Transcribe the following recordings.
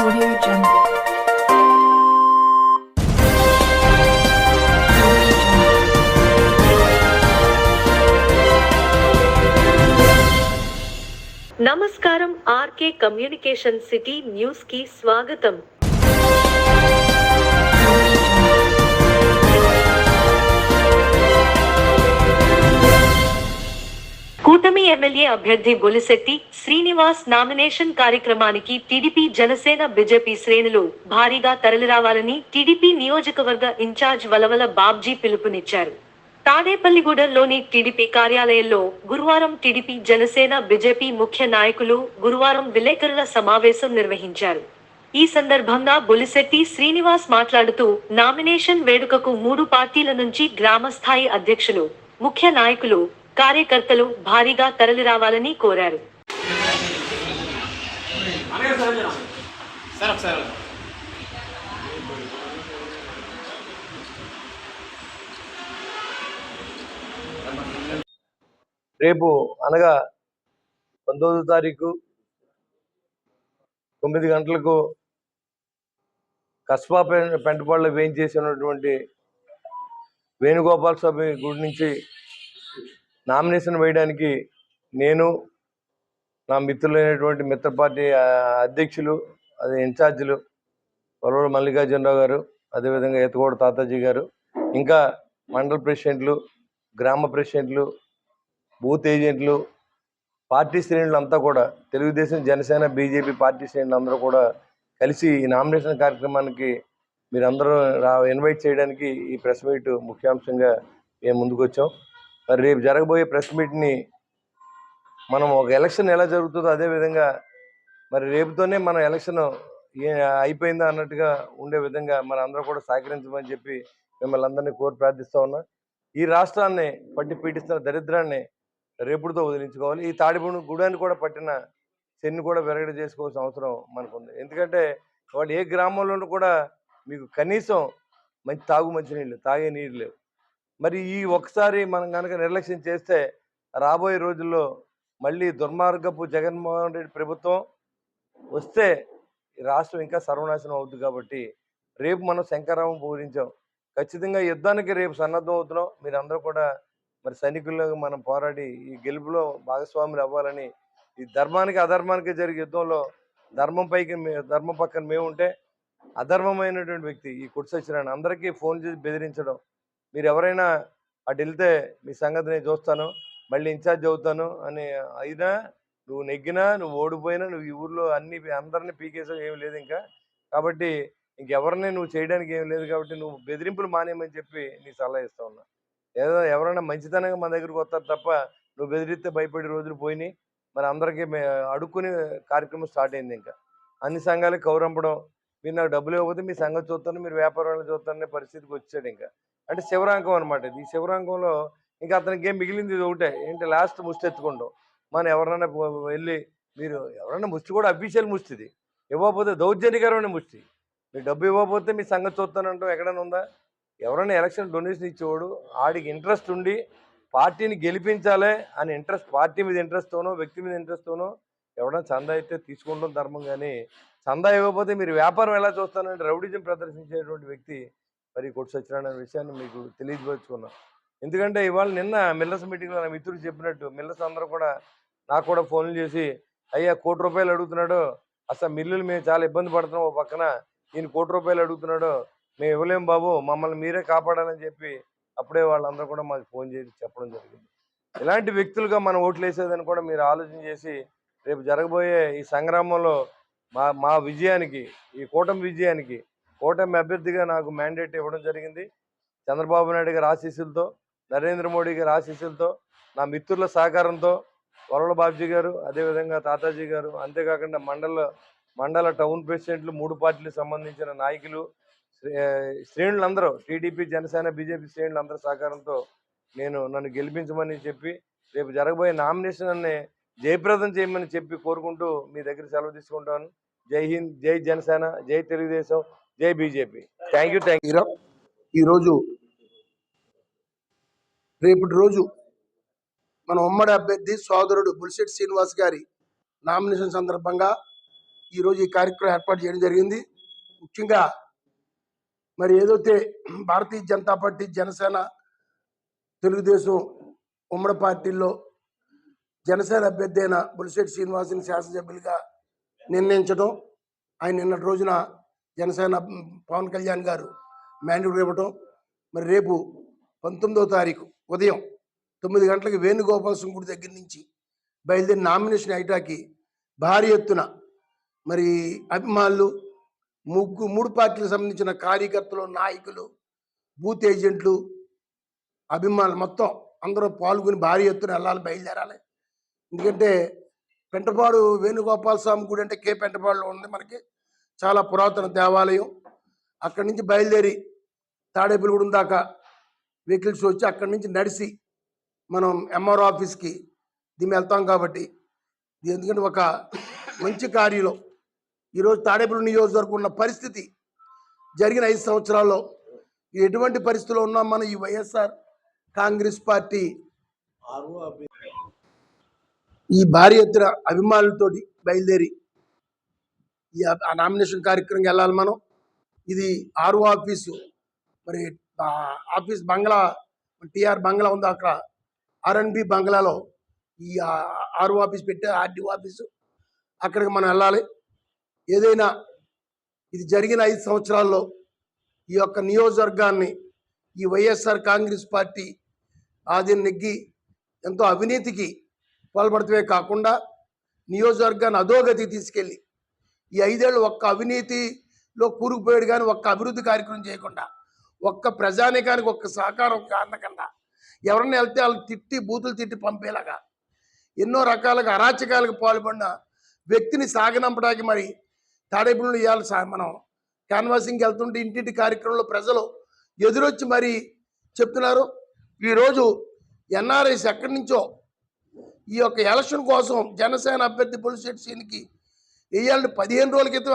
Audio Jungle. నమస్కారం RK communication city news కి స్వాగతం. కూటమి ఎమ్మెల్యే అభ్యర్థి బొలిశెట్టి శ్రీనివాస్ నామినేషన్ కార్యక్రమానికి టీడీపీ జనసేన బీజేపీ శ్రేణులు భారీగా తరలిరావాలని టీడీపీ నియోజకవర్గ ఇన్ఛార్జ్ వలవల బాబ్జీ పిలుపునిచ్చారు. తాడేపల్లిగూడెంలోని టీడీపీ కార్యాలయంలో గురువారం టీడీపీ జనసేన బీజేపీ ముఖ్య నాయకులు గురువారం విలేకరుల సమావేశం నిర్వహించారు. ఈ సందర్భంగా బొలిశెట్టి శ్రీనివాస్ మాట్లాడుతూ నామినేషన్ వేడుకకు 3 పార్టీల నుంచి గ్రామస్థాయి అధ్యక్షులు, ముఖ్య నాయకులు, కార్యకర్తలు భారీగా తరలిరావాలని కోరారు. రేపు అనగా 19వ తారీఖు 9 గంటలకు కస్బా పెంటపాడులో వేయించేసినటువంటి వేణుగోపాల స్వామి గుడి నుంచి నామినేషన్ వేయడానికి నేను, నా మిత్రులైనటువంటి మిత్ర పార్టీ అధ్యక్షులు, అది ఇన్ఛార్జీలు వరవల మల్లికార్జునరావు గారు, అదేవిధంగా ఎత్తకోట తాతాజీ గారు, ఇంకా మండల ప్రెసిడెంట్లు, గ్రామ ప్రెసిడెంట్లు, బూత్ ఏజెంట్లు, పార్టీ శ్రేణులు అంతా కూడా, తెలుగుదేశం, జనసేన, బీజేపీ పార్టీ శ్రేణులు అందరూ కూడా కలిసి ఈ నామినేషన్ కార్యక్రమానికి మీరందరూ ఇన్వైట్ చేయడానికి ఈ ప్రెస్ మీట్ ముఖ్యాంశంగా మేము ముందుకు వచ్చాం. మరి రేపు జరగబోయే ప్రెస్ మీట్ని మనం ఒక ఎలక్షన్ ఎలా జరుగుతుందో అదేవిధంగా మరి రేపుతోనే మన ఎలక్షన్ అయిపోయిందా అన్నట్టుగా ఉండే విధంగా మన అందరూ కూడా సహకరించమని చెప్పి మిమ్మల్ని అందరినీ కోరి ప్రార్థిస్తూ ఉన్నా. ఈ రాష్ట్రాన్ని పట్టి పీడిస్తున్న దరిద్రాన్ని రేపుడుతో వదిలించుకోవాలి. ఈ తాడిపూడి గుడాన్ని కూడా పట్టిన చెన్ని కూడా వెరగడ చేసుకోవాల్సిన అవసరం మనకుంది. ఎందుకంటే వాళ్ళు ఏ గ్రామంలోనూ కూడా మీకు కనీసం మంచినీళ్ళు తాగే నీళ్ళు లేవు. మరి ఈ ఒక్కసారి మనం కనుక నిర్లక్ష్యం చేస్తే రాబోయే రోజుల్లో మళ్ళీ దుర్మార్గపు జగన్మోహన్ రెడ్డి ప్రభుత్వం వస్తే ఈ రాష్ట్రం ఇంకా సర్వనాశనం అవుతుంది. కాబట్టి రేపు మనం శంకరావం పూరించాం. ఖచ్చితంగా యుద్ధానికి రేపు సన్నద్ధం అవుతున్నాం. మీరందరూ కూడా మరి సైనికుల్లాగా మనం పోరాడి ఈ గెలుపులో భాగస్వాములు అవ్వాలని, ఈ ధర్మానికి అధర్మానికి జరిగే యుద్ధంలో ధర్మం పక్కన మేము ఉంటే అధర్మమైనటువంటి వ్యక్తి ఈ కొట్టు సత్యనారాయణ అందరికీ ఫోన్ చేసి బెదిరించడం, మీరు ఎవరైనా అటు వెళ్తే మీ సంగతి నేను చూస్తాను, మళ్ళీ ఇన్ఛార్జ్ అవుతాను అని అయినా, నువ్వు నెగ్గినా, నువ్వు ఓడిపోయినా, నువ్వు ఈ ఊర్లో అందరినీ పీకేసావు, ఏమి లేదు ఇంకా. కాబట్టి ఇంకెవరిని నువ్వు చేయడానికి ఏమి లేదు. కాబట్టి నువ్వు బెదిరింపులు మానేయమని చెప్పి నీ సలహా ఇస్తా ఉన్నా. ఎవరైనా మంచితనంగా మన దగ్గరకు వస్తారు తప్ప నువ్వు బెదిరిస్తే భయపడే రోజులు పోయినాయి. మరి అందరికీ అడుక్కునే కార్యక్రమం స్టార్ట్ అయింది. ఇంకా అన్ని సంఘాలకు కౌరంపడం, మీరు నాకు డబ్బులు ఇవ్వకపోతే మీ సంగతి చూస్తాను, మీరు వ్యాపారాలను చూస్తారనే పరిస్థితికి వచ్చాడు. ఇంకా అంటే శివరాంకం అనమాట ఇది. ఈ శివరాంకంలో ఇంకా అతనికి ఏం మిగిలింది ఇది ఒకటే, ఏంటి లాస్ట్ ముష్టి ఎత్తుకుంటాం. మనం ఎవరైనా వెళ్ళి, మీరు ఎవరైనా ముష్టి కూడా అఫీషియల్ ముష్టి, ఇది ఇవ్వకపోతే దౌర్జన్యకరమైన ముష్టి. మీరు డబ్బు ఇవ్వకపోతే మీ సంగతి చూస్తానంటాం ఎక్కడైనా ఉందా? ఎవరైనా ఎలక్షన్ డొనేషన్ ఇచ్చేవాడు ఆడికి ఇంట్రెస్ట్ ఉండి పార్టీని గెలిపించాలి అని ఇంట్రెస్ట్, పార్టీ మీద ఇంట్రెస్ట్తోనో వ్యక్తి మీద ఇంట్రెస్ట్తోనో ఎవరైనా చందా అయితే తీసుకుంటాం ధర్మం. కానీ చందా ఇవ్వకపోతే మీరు వ్యాపారం ఎలా చూస్తానంటే రౌడిజం ప్రదర్శించేటువంటి వ్యక్తి మరి కొట్టు సత్యనారాయణ విషయాన్ని మీకు తెలియపరుచుకున్నాం. ఎందుకంటే ఇవాళ నిన్న మిల్లర్స్ మీటింగ్లో నా మిత్రుడు చెప్పినట్టు మిల్లర్స్ అందరూ కూడా నాకు కూడా ఫోన్లు చేసి, అయ్యా ₹1 కోటి అడుగుతున్నాడు, అసలు మిల్లులు మేము చాలా ఇబ్బంది పడుతున్నాం, ఓ పక్కన ఈయన ₹1 కోటి అడుగుతున్నాడు, మేము ఇవ్వలేం బాబు, మమ్మల్ని మీరే కాపాడాలని చెప్పి అప్పుడే వాళ్ళందరూ కూడా మాకు ఫోన్ చేసి చెప్పడం జరిగింది. ఇలాంటి వ్యక్తులుగా మనం ఓట్లు వేసేదని కూడా మీరు ఆలోచన చేసి రేపు జరగబోయే ఈ సంగ్రామంలో మా విజయానికి, ఈ కూటమి విజయానికి, కూటమి అభ్యర్థిగా నాకు మ్యాండేట్ ఇవ్వడం జరిగింది. చంద్రబాబు నాయుడు గారి ఆశీస్సులతో, నరేంద్ర మోడీ గారి ఆశీస్సులతో, నా మిత్రుల సహకారంతో, వరవల బాబ్జీ గారు, అదేవిధంగా తాతాజీ గారు, అంతేకాకుండా మండల టౌన్ ప్రెసిడెంట్లు, 3 పార్టీలకు సంబంధించిన నాయకులు, శ్రేణులందరూ, టీడీపీ, జనసేన, బీజేపీ శ్రేణులందరూ సహకారంతో నన్ను గెలిపించమని చెప్పి రేపు జరగబోయే నామినేషన్ అన్ని జయప్రదం చేయమని చెప్పి కోరుకుంటూ మీ దగ్గర సెలవు తీసుకుంటాను. జై హింద్, జై జనసేన, జై తెలుగుదేశం, జై బీజేపీ. Thank you. ఈరోజు రేపటి రోజు మన ఉమ్మడి అభ్యర్థి సోదరుడు బొలిశెట్టి శ్రీనివాస్ గారి నామినేషన్ సందర్భంగా ఈరోజు ఈ కార్యక్రమం ఏర్పాటు చేయడం జరిగింది. ముఖ్యంగా మరి ఏదైతే భారతీయ జనతా పార్టీ, జనసేన, తెలుగుదేశం ఉమ్మడి పార్టీల్లో జనసేన అభ్యర్థి అయిన బొలిశెట్టి శ్రీనివాసుని శాసనసభ్యులుగా నిర్ణయించడం, ఆయన నిన్నటి రోజున జనసేన పవన్ కళ్యాణ్ గారు మ్యాండేట్ ఇవ్వటం, మరి రేపు 19వ తారీఖు ఉదయం 9 గంటలకు వేణుగోపాల స్వామి గుడి దగ్గర నుంచి బయలుదేరి నామినేషన్ ఐటాకి భారీ ఎత్తున మరి అభిమానులు, మూడు పార్టీలకు సంబంధించిన కార్యకర్తలు, నాయకులు, బూత్ ఏజెంట్లు, అభిమానులు మొత్తం అందరూ పాల్గొని భారీ ఎత్తున వెళ్ళాలి, బయలుదేరాలి. ఎందుకంటే పెంటపాడు వేణుగోపాల స్వామి గుడి అంటే కే పెంటపాడులో ఉంది, మనకి చాలా పురాతన దేవాలయం. అక్కడి నుంచి బయలుదేరి తాడేపల్లిగూడెం దాకా వెహికల్స్ వచ్చి అక్కడి నుంచి నడిచి మనం ఎంఆర్ఓ ఆఫీస్కి దీన్ని వెళ్తాం. కాబట్టి ఎందుకంటే ఒక మంచి కార్యంలో ఈరోజు తాడేపల్లి నియోజకవర్గం ఉన్న పరిస్థితి, జరిగిన 5 సంవత్సరాల్లో ఎటువంటి పరిస్థితుల్లో ఉన్నాం మనం, ఈ వైఎస్ఆర్ కాంగ్రెస్ పార్టీ ఈ భారీ ఎత్తున అభిమానులతోటి బయలుదేరి ఈ నామినేషన్ కార్యక్రమంకి వెళ్ళాలి మనం. ఇది ఆర్ఓ ఆఫీసు, మరి ఆఫీస్ బంగ్లా, టిఆర్ బంగ్లా ఉంది, అక్కడ ఆర్ఎన్బి బంగ్లాలో ఈ ఆర్ఓ ఆఫీస్ పెట్టే ఆర్డీఓ ఆఫీసు, అక్కడికి మనం వెళ్ళాలి. ఏదైనా ఇది జరిగిన 5 సంవత్సరాల్లో ఈ యొక్క నియోజకవర్గాన్ని ఈ వైఎస్ఆర్ కాంగ్రెస్ పార్టీ ఆధీన నెగ్గి ఎంతో అవినీతికి పాల్పడటమే కాకుండా నియోజకవర్గాన్ని అధోగతికి తీసుకెళ్ళి ఈ 5 ఏళ్ళు ఒక్క అవినీతిలో కూరుకుపోయాడు, కానీ ఒక్క అభివృద్ధి కార్యక్రమం చేయకుండా, ఒక్క ప్రజానికానికి ఒక్క సహకారం అందకుండా, ఎవరన్నా వెళ్తే వాళ్ళు తిట్టి బూతులు తిట్టి పంపేలాగా ఎన్నో రకాలుగా అరాచకాలకు పాల్పడిన వ్యక్తిని సాగనంపడానికి మరి తాడేపల్లిలో ఇవాళ మనం క్యాన్వాసింగ్కి వెళ్తుంటే ఇంటింటి కార్యక్రమంలో ప్రజలు ఎదురొచ్చి మరి చెప్తున్నారు. ఈరోజు ఎన్ఆర్ఐస్ ఎక్కడి నుంచో ఈ యొక్క ఎలక్షన్ కోసం జనసేన అభ్యర్థి బొలిశెట్టి శ్రీనికి వేయాలని 15 రోజుల క్రితం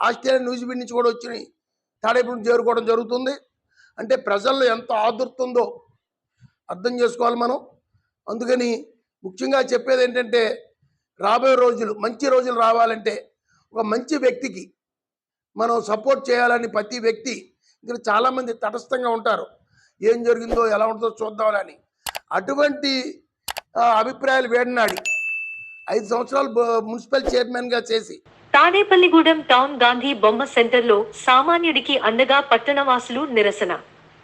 ఆస్ట్రేలియా, న్యూజిలాండ్ నుంచి కూడా వచ్చి తాడేపల్లి చేరుకోవడం జరుగుతుంది. అంటే ప్రజల్లో ఎంత ఆదుర్తుందో అర్థం చేసుకోవాలి మనం. అందుకని ముఖ్యంగా చెప్పేది ఏంటంటే, రాబోయే రోజులు మంచి రోజులు రావాలంటే ఒక మంచి వ్యక్తికి మనం సపోర్ట్ చేయాలని ప్రతి వ్యక్తి, ఇక్కడ చాలామంది తటస్థంగా ఉంటారు, ఏం జరిగిందో ఎలా ఉంటుందో చూద్దామని. అటువంటి అభిప్రాయాలు వేడనాడి 5 సంవత్సరాలు మున్సిపల్ చైర్మన్గా చేసి తాడేపల్లిగూడెం టౌన్ గాంధీ బొమ్మ సెంటర్లో సామాన్యుడికి అండగా పట్టణవాసులు నిరసన.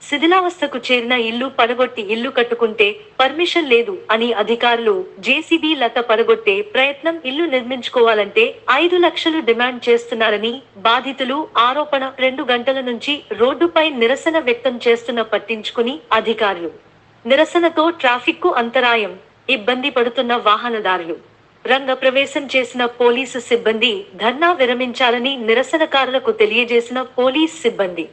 శిథిలావస్థకు చేరిన ఇల్లు పడగొట్టి ఇల్లు కట్టుకుంటే పర్మిషన్ లేదు అని అధికారులు జేసీబీ లత పడగొట్టే ప్రయత్నం. ఇల్లు నిర్మించుకోవాలంటే 5 లక్షలు డిమాండ్ చేస్తున్నారని బాధితులు ఆరోపణ. 2 గంటల నుంచి రోడ్డుపై నిరసన వ్యక్తం చేస్తున్న పట్టించుకుని అధికారులు. నిరసనతో ట్రాఫిక్కు అంతరాయం, ఇబ్బంది పడుతున్న వాహనదారులు. రంగ ప్రవేశం చేసిన పోలీసు సిబ్బంది ధర్నా విరమించాలని నిరసనకారులకు తెలియజేసిన పోలీస్ సిబ్బంది.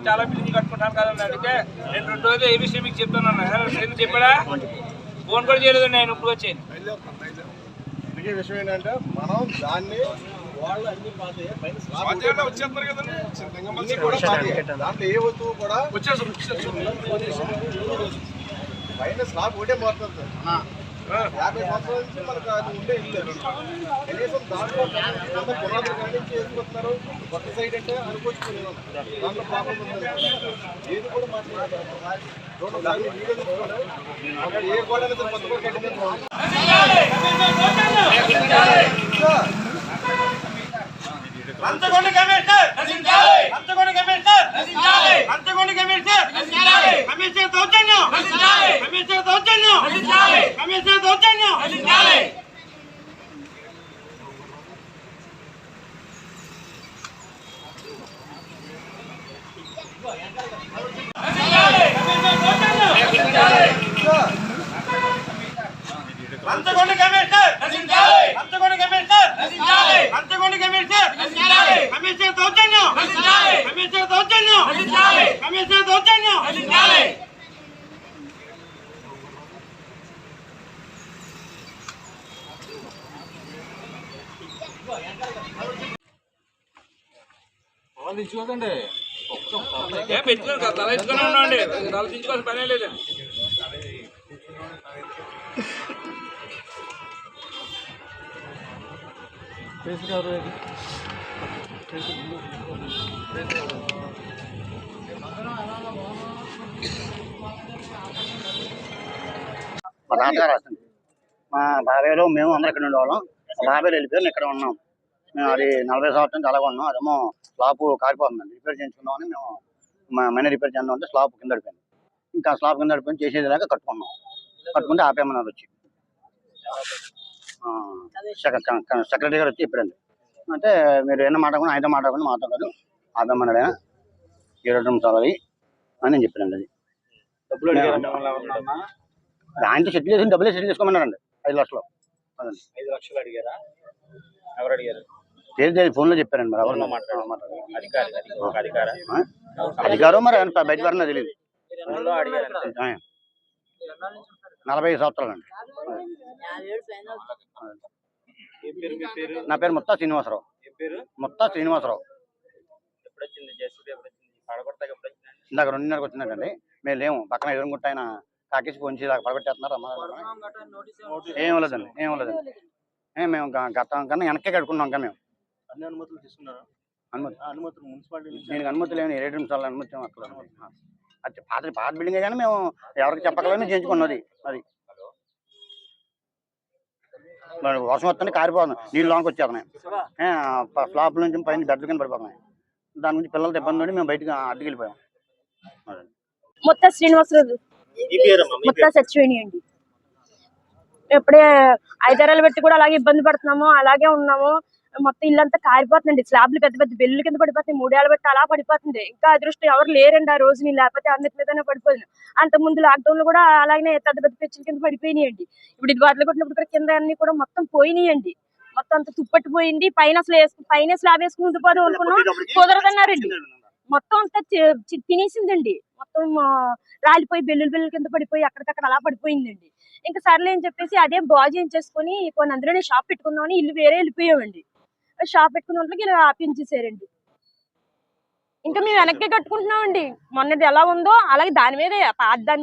చాలా బిల్డింగ్ కట్టుకుంటాను కదా అడిగితే నేను 2 రోజులు ఏ విషయం మీకు చెప్తున్నాను, చెప్పాడా? ఫోన్ కూడా చేయలేదు నేను ఇప్పుడు వచ్చాను. విషయం ఏంటంటే మనం దాన్ని దాంట్లో ఏ వస్తువు కూడా పైన స్లాబ్ ఒకటే మారుతుంది. 50 సంవత్సరాల నుంచి మనకు అది ఉండే ఇల్లు. కనీసం దాంట్లో పునాదులు కానీ చేసుకుంటున్నారు. కొత్త సైడ్ అంటే అనుకోవచ్చు, దాంట్లో ప్రాబ్లం ఉంటుంది. ఏది కూడా మాట్లాడారు వీడియో తీసుకోండి. అక్కడ ఏ గోడ కొత్త కూడా కట్టింది. అంతకొండ కమిషనర్ నశించాలి, అంతకొండ కమిషనర్ నశించాలి, అంతకొండ కమిషనర్ నశించాలి, కమిషనర్ దౌర్జన్యం నశించాలి, కమిషనర్ దౌర్జన్యం నశించాలి, కమిషనర్ దౌర్జన్యం నశించాలి. అంతకొండ కమిషనర్ నశించాలి, అంతకొండ కమిషనర్ నశించాలి, అంతకొండ కమిషనర్ నశించాలి, కమిషనర్ దౌర్జన్యం నశించాలి, కమిషనర్ దౌర్జన్యం నశించాలి, కమిషనర్ దౌర్జన్యం నశించాలి. చూడండి తల ఇచ్చుకొని ఉన్నాండి, తల దించుకోవాల్సిన పనే లేదండి. మా నాన్నగారు వస్తుంది. మా బాబాయ్లో మేము అందరం ఇక్కడ ఉండేవాళ్ళం. మా బాబాయ్లు వెళ్ళిపోయారు, ఇక్కడ ఉన్నాం. మేము అది 40 సంవత్సరం నుంచి అలాగే ఉన్నాం. అదేమో స్లాబ్ కారిపోతుందండి, రిపేర్ చేయించుకుందామని మేము మనీ రిపేర్ చేద్దాం అంటే స్లాబ్ కింద పడిపోయింది. ఇంకా స్లాబ్ కింద పడిపోయింది, చేసేది లేక కట్టుకున్నాం. కట్టుకుంటే ఆపేమన్నారు వచ్చి సెక్రటరీ గారు వచ్చి చెప్పారండి. అంటే మీరు ఏమన్నా మాట్లాడుకుని ఆయనతో మాట్లాడుకుని మాతో కాదు ఆపేమన్నాడు ఆయన 7 నిమిషాలు అని నేను చెప్పానండి. అది ఆయనతో సెటిల్ చేసి డబ్బులే సెటిల్ చేసుకోమన్నారండి 5 లక్షలు. 5 లక్షలు అడిగారా? ఎవరు అడిగారు? తెలియదు, ఫోన్లో చెప్పారండి. మరి ఎవరు అధికారం మరి బయట వారినా తెలియదు. 45 సంవత్సరాలండి. నా పేరు ముత్తా శ్రీనివాసరావు. ముత్తా శ్రీనివాసరావు. ఇందాక 2:30 వచ్చిందండి. మేము లేము, పక్కన ఎదురుగుంట ఆయన కాకేసి ఫోన్ చేసి పడగొట్టేస్తున్నారు. ఏం లేదండి, ఏం లేదండి. మేము గతం కన్నా వెనక్కే కట్టుకున్నాం. ఇంకా మేము అన్ని అనుమతులు తీసుకున్నారా? అనుమతులు మున్సిపాలిటీ దీనికి అనుమతులు ఏమి 7 నిమిషాలు అనుమతి అక్కడ అది పాత బిల్డింగే కానీ మేము ఎవరికి చెప్పగలని చేయించుకున్నది. అది మరి వర్షం వస్తుంది కారిపోతుంది, నీళ్ళు లోనికి వచ్చేస్తున్నాయి. ఫ్లాప్ నుంచి పైన బెడ్ల కింద పడిపోతున్నాయి. దాని గురించి పిల్లలతో ఇబ్బంది ఉండి మేము బయటకు అడ్డుకు వెళ్ళిపోయాం. మొత్తం శ్రీనివాసరావు, మొత్తం సచివేణి అండి. ఎప్పుడే 5 ఏళ్ళు పెట్టి కూడా అలాగే ఇబ్బంది పడుతున్నాము, అలాగే ఉన్నాము. మొత్తం ఇల్లంతా కారిపోతుందండి. స్లాబ్లు పెద్ద పెద్ద బిల్లు కింద పడిపోతుంది. 3 ఏళ్ళు పెట్టి అలా పడిపోతుంది. ఇంకా అదృష్టం ఎవరు లేరండి ఆ రోజు, నేను లేకపోతే అన్నిటి మీదనే పడిపోయింది. అంతకుముందు లాక్డౌన్ లో కూడా అలాగే పెద్ద పెద్ద పెచ్చుల కింద పడిపోయినాయండి. ఇప్పుడు ఇది వాటిలో కొట్టినప్పుడు కూడా కింద అన్ని కూడా మొత్తం పోయినాయండి. మొత్తం అంత తుప్పట్టిపోయింది. పైన స్లాబ్ వేసుకుని ఉండిపోదాం అనుకున్నాం, కుదరదన్నారండి. మొత్తం అంతా తినేసిందండి. మొత్తం రాలిపోయి బిల్లుల కింద పడిపోయి అక్కడికక్కడ అలా పడిపోయిందండి. ఇంకా సర్లే అని చెప్పేసి అదే బాగు చేయించేసుకుని కొన్ని అందులోనే షాప్ పెట్టుకుందామని ఇల్లు వేరే వెళ్ళిపోయామండి. షాప్ పెట్టుకున్న వాళ్ళకి ఇలా ఆపించేసారండి. ఇంకా మేము వెనక్కి కట్టుకుంటున్నామండి. మొన్నది ఎలా ఉందో అలాగే దాని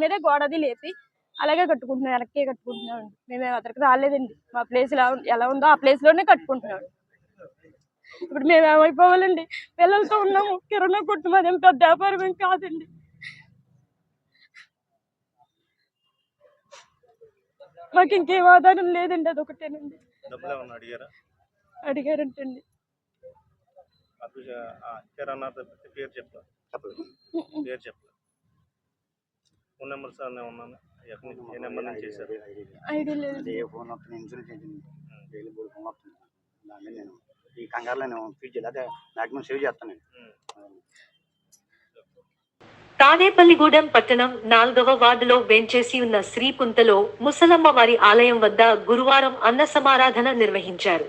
మీదే గోడది లేపి అలాగే కట్టుకుంటున్నాం, వెనక్కే కట్టుకుంటున్నామండి. మేము అతనికి రాలేదండి. మా ప్లేస్ ఎలా ఉందో ఆ ప్లేస్ లోనే కట్టుకుంటున్నాం. ఇప్పుడు మేము ఏమైపోవాలండి? పిల్లలతో ఉన్నాము, కిరాణా కొట్టు, మాదేం పెద్ద వ్యాపారం ఏం కాదండి. మాకు ఇంకేం ఆధారం లేదండి, అదొకటేనండి. అడిగారంటండి. పేరు చెప్తా, పేరు చెప్తా. ఫోన్ నెంబర్ సార్ ఉన్నాను, ఏ నెంబర్ నుంచి చేశారు? ఐడియా లేదు. ఏ ఫోన్ వస్తుంది, ఇన్సూరెన్స్ ఏజెంట్ డైలీ 3 ఫోన్ వస్తుంది. దాన్ని నేను ఈ కంగారులో నేను ఫీడ్ చేయాలి, అదే మ్యాక్సిమం సేవ్ చేస్తాను. తాడేపల్లిగూడెం పట్టణం 4వ వార్డులో వేంచేసి ఉన్న శ్రీపుంతలో ముసలమ్మ వారి ఆలయం వద్ద గురువారం అన్న సమారాధన నిర్వహించారు.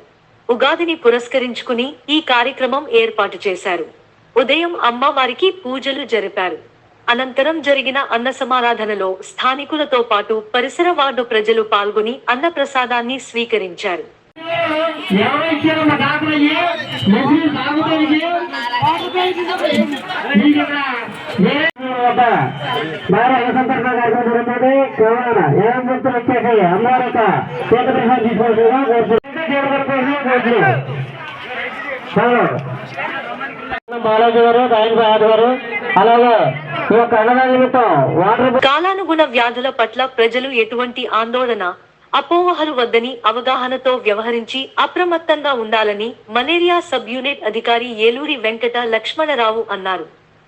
ఉగాదిని పురస్కరించుకుని ఈ కార్యక్రమం ఏర్పాటు చేశారు. ఉదయం అమ్మవారికి పూజలు జరిపారు. అనంతరం జరిగిన అన్న సమారాధనలో స్థానికులతో పాటు పరిసర వార్డు ప్రజలు పాల్గొని అన్న ప్రసాదాన్ని స్వీకరించారు. కాలానుగుణ వ్యాధుల పట్ల ప్రజలు ఎటువంటి ఆందోళన, అపోహలు వద్దని అవగాహనతో వ్యవహరించి అప్రమత్తంగా ఉండాలని మలేరియా సబ్ యూనిట్ అధికారి ఏలూరి వెంకట లక్ష్మణరావు అన్నారు.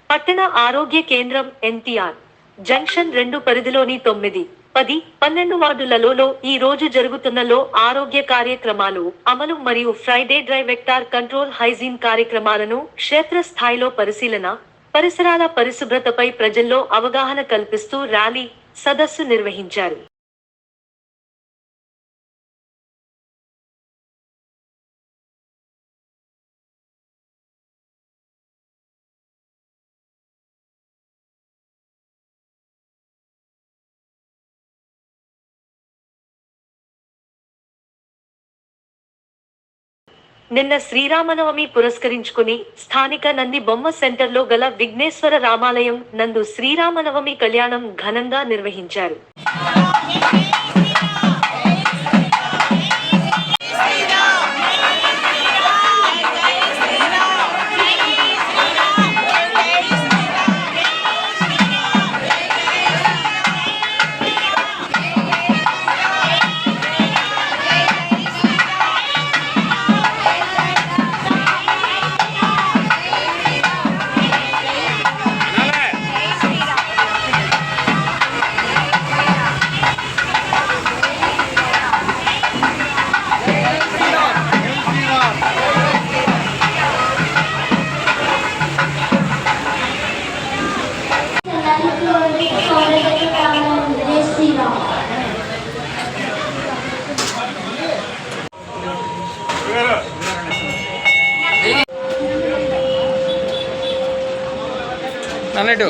పట్టణ ఆరోగ్య కేంద్రం ఎన్టీఆర్ జంక్షన్ 2 పరిధిలోని 9, 10, 12 వార్డులలో ఈ రోజు జరుగుతున్న ఆరోగ్య కార్యక్రమాలు అమలు మరియు Friday dry vector control hygiene కార్యక్రమాలను క్షేత్రస్థాయిలో పరిశీలన, పరిసరాల పరిశుభ్రతపై ప్రజల్లో అవగాహన కల్పిస్తూ ర్యాలీ, సదస్సు నిర్వహించారు. నిన్న శ్రీరామనవమి పురస్కరించుకుని స్థానిక నంది బొమ్మ సెంటర్లో గల విఘ్నేశ్వర రామాలయం నందు శ్రీరామనవమి కళ్యాణం ఘనంగా నిర్వహించారు. అన్నట్టు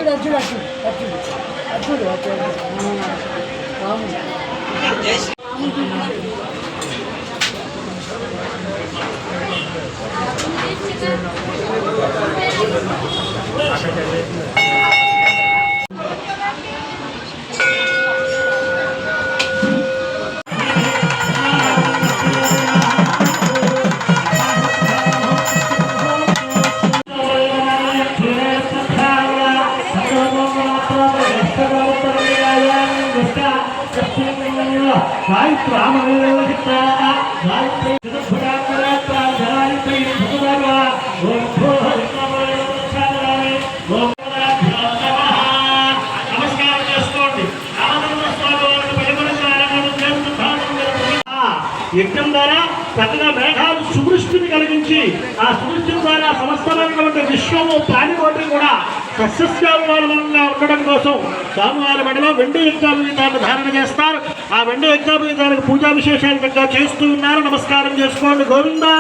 నమస్కారం చేసుకోండి. యజ్ఞం ద్వారా చక్కగా మేఘాలు సువృష్టిని కలిగించి ఆ సువృష్టి ద్వారా సమస్తమైనటువంటి విశ్వము ప్రాణికోటి కూడా సస్యశ్యామలంగా ఉండడం కోసం స్వామివారి మెడలో వెండి యజ్ఞాభిధాన్ని ధారణ చేస్తారు. ఆ వెండి యజ్ఞాభిధానికి పూజా విశేషాలు చక్కగా చేస్తూ ఉన్నారు. నమస్కారం చేసుకోండి. గోవిందా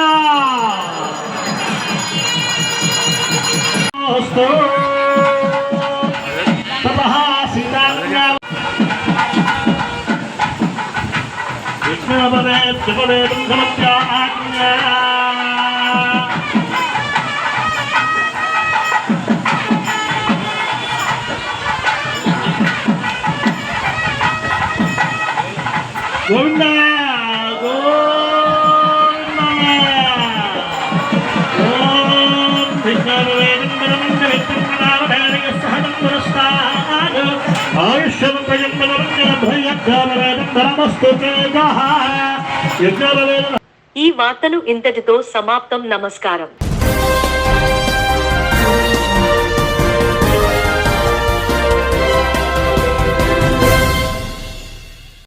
గోవిందా ఈ వార్తలు ఇంతటితో సమాప్తం. నమస్కారం.